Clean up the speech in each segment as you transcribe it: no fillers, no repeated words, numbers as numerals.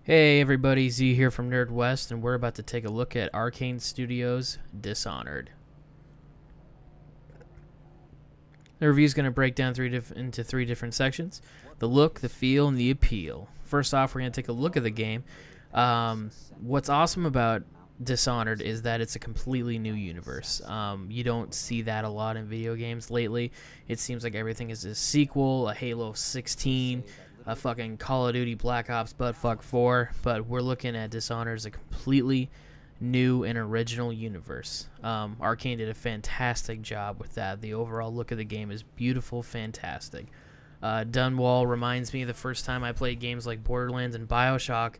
Hey everybody, Z here from Nerd West, and we're about to take a look at Arkane Studios' Dishonored. The review is going to break down into three different sections: the look, the feel, and the appeal. First off, we're going to take a look at the game. What's awesome about Dishonored is that it's a completely new universe. You don't see that a lot in video games lately. It seems like everything is a sequel, a Halo 16, a fucking Call of Duty Black Ops Buttfuck 4, but we're looking at Dishonored as a completely new and original universe. Arkane did a fantastic job with that. The overall look of the game is beautiful, fantastic. Dunwall reminds me of the first time I played games like Borderlands and Bioshock,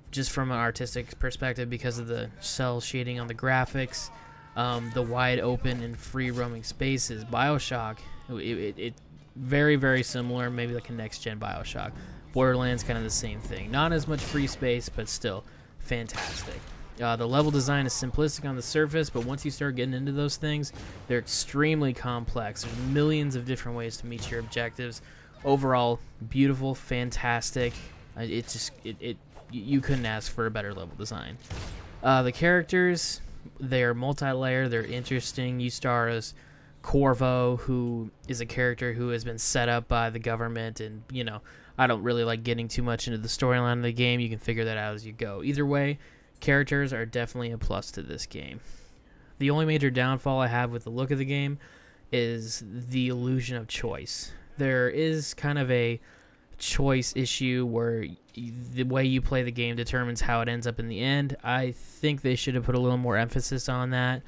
just from an artistic perspective because of the cell shading on the graphics, the wide open and free roaming spaces. Bioshock, it very, very similar, maybe like a next-gen Bioshock. Borderlands, kind of the same thing. Not as much free space, but still fantastic. The level design is simplistic on the surface, but once you start getting into those things, they're extremely complex. There's millions of different ways to meet your objectives. Overall, beautiful, fantastic. You couldn't ask for a better level design. The characters, they're multi-layer, they're interesting. You star as Corvo, who is a character who has been set up by the government, and I don't really like getting too much into the storyline of the game. You can figure that out as you go. Either way, characters are definitely a plus to this game. The only major downfall I have with the look of the game is the illusion of choice. There is kind of a choice issue where the way you play the game determines how it ends up in the end. I think they should have put a little more emphasis on that.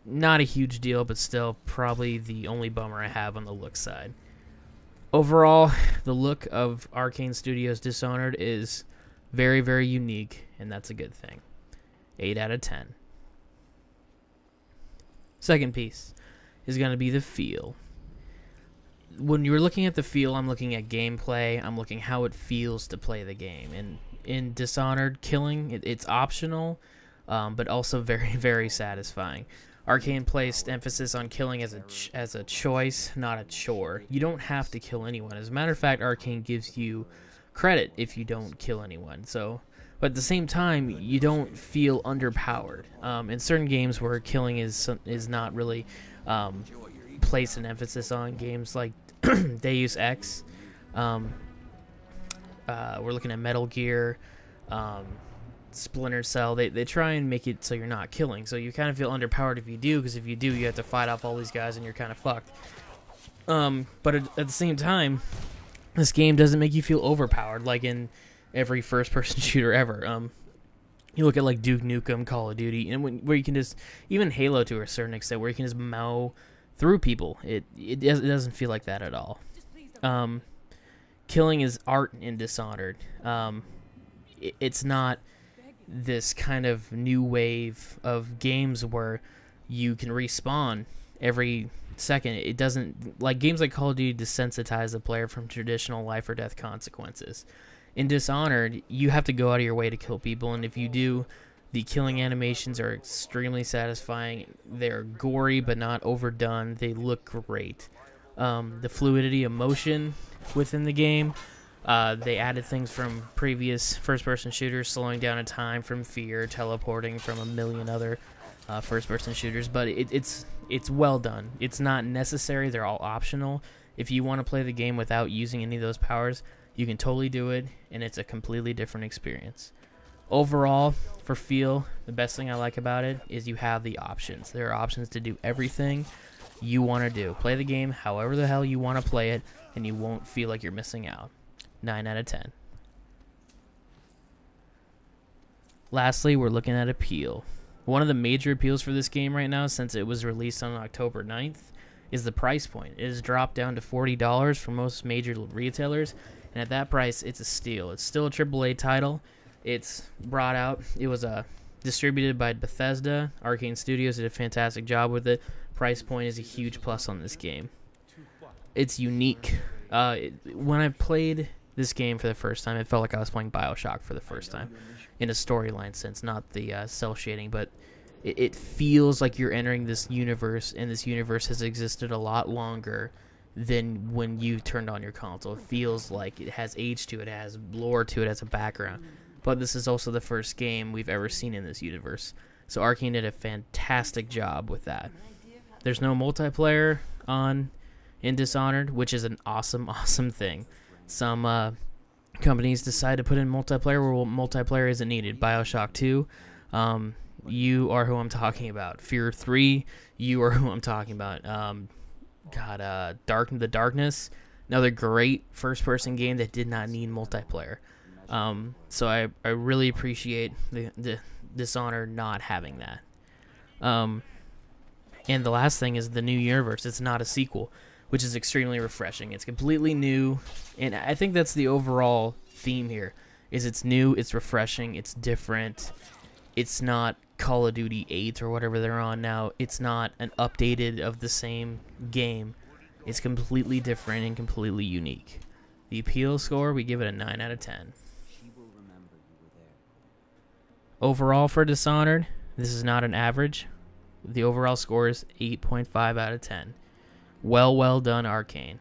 Not a huge deal, but still probably the only bummer I have on the look side. Overall, the look of Arkane Studios' Dishonored is very, very unique, and that's a good thing. 8 out of 10. Second piece is going to be the feel. When you're looking at the feel, I'm looking at gameplay. I'm looking how it feels to play the game. And in Dishonored, killing, it's optional, but also very, very satisfying. Arkane placed emphasis on killing as a choice, not a chore. You don't have to kill anyone. As a matter of fact, Arkane gives you credit if you don't kill anyone. But at the same time, you don't feel underpowered. In certain games where killing is not really placed an emphasis on, games like Deus Ex, we're looking at Metal Gear, Splinter Cell. They try and make it so you're not killing, so you kind of feel underpowered if you do, because if you do, you have to fight off all these guys and you're kind of fucked. But at the same time, this game doesn't make you feel overpowered like in every first-person shooter ever. You look at like Duke Nukem, Call of Duty, and where you can just, even Halo to a certain extent, where you can just mow through people. It doesn't feel like that at all. Killing is art in Dishonored. It's not this kind of new wave of games where you can respawn every second. It doesn't, like games like Call of Duty, desensitize the player from traditional life or death consequences. In Dishonored, you have to go out of your way to kill people, and if you do, the killing animations are extremely satisfying. They're gory but not overdone. They look great. The fluidity of motion within the game, they added things from previous first-person shooters, slowing down a time from fear, teleporting from a million other first-person shooters, but it's well done. It's not necessary. They're all optional. If you want to play the game without using any of those powers, you can totally do it, and it's a completely different experience. Overall, for feel, the best thing I like about it is you have the options. There are options to do everything you want to do. Play the game however the hell you want to play it, and you won't feel like you're missing out. 9 out of 10. Lastly, we're looking at appeal. One of the major appeals for this game right now, since it was released on October 9th, is the price point. It has dropped down to $40 for most major retailers, and at that price, it's a steal. It's still a AAA title. It's brought out. It was distributed by Bethesda. Arkane Studios did a fantastic job with it. Price point is a huge plus on this game. It's unique. When I played this game for the first time, it felt like I was playing Bioshock for the first time, in a storyline sense, not the cell shading, but it feels like you're entering this universe, and this universe has existed a lot longer than when you turned on your console. It feels like it has age to it, it has lore to it, it has a background. But this is also the first game we've ever seen in this universe. So Arkane did a fantastic job with that. There's no multiplayer in Dishonored, which is an awesome, awesome thing. Some companies decide to put in multiplayer where multiplayer isn't needed. BioShock 2, you are who I'm talking about. Fear 3, you are who I'm talking about. The Darkness, another great first-person game that did not need multiplayer. So I really appreciate the Dishonored not having that. And the last thing is the new universe. It's not a sequel, which is extremely refreshing. It's completely new, and I think that's the overall theme here. Is it's new, it's refreshing, it's different. It's not Call of Duty 8 or whatever they're on now. It's not an updated of the same game. It's completely different and completely unique. The appeal score, we give it a 9 out of 10. Overall for Dishonored, this is not an average. The overall score is 8.5 out of 10. Well done, Arkane.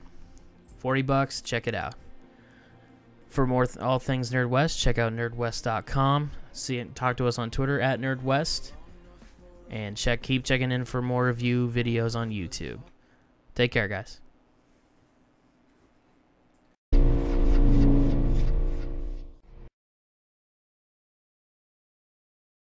$40, check it out. For more all things Nerd West, check out nerdwest.com. Talk to us on Twitter at NerdWest. And keep checking in for more review videos on YouTube. Take care, guys.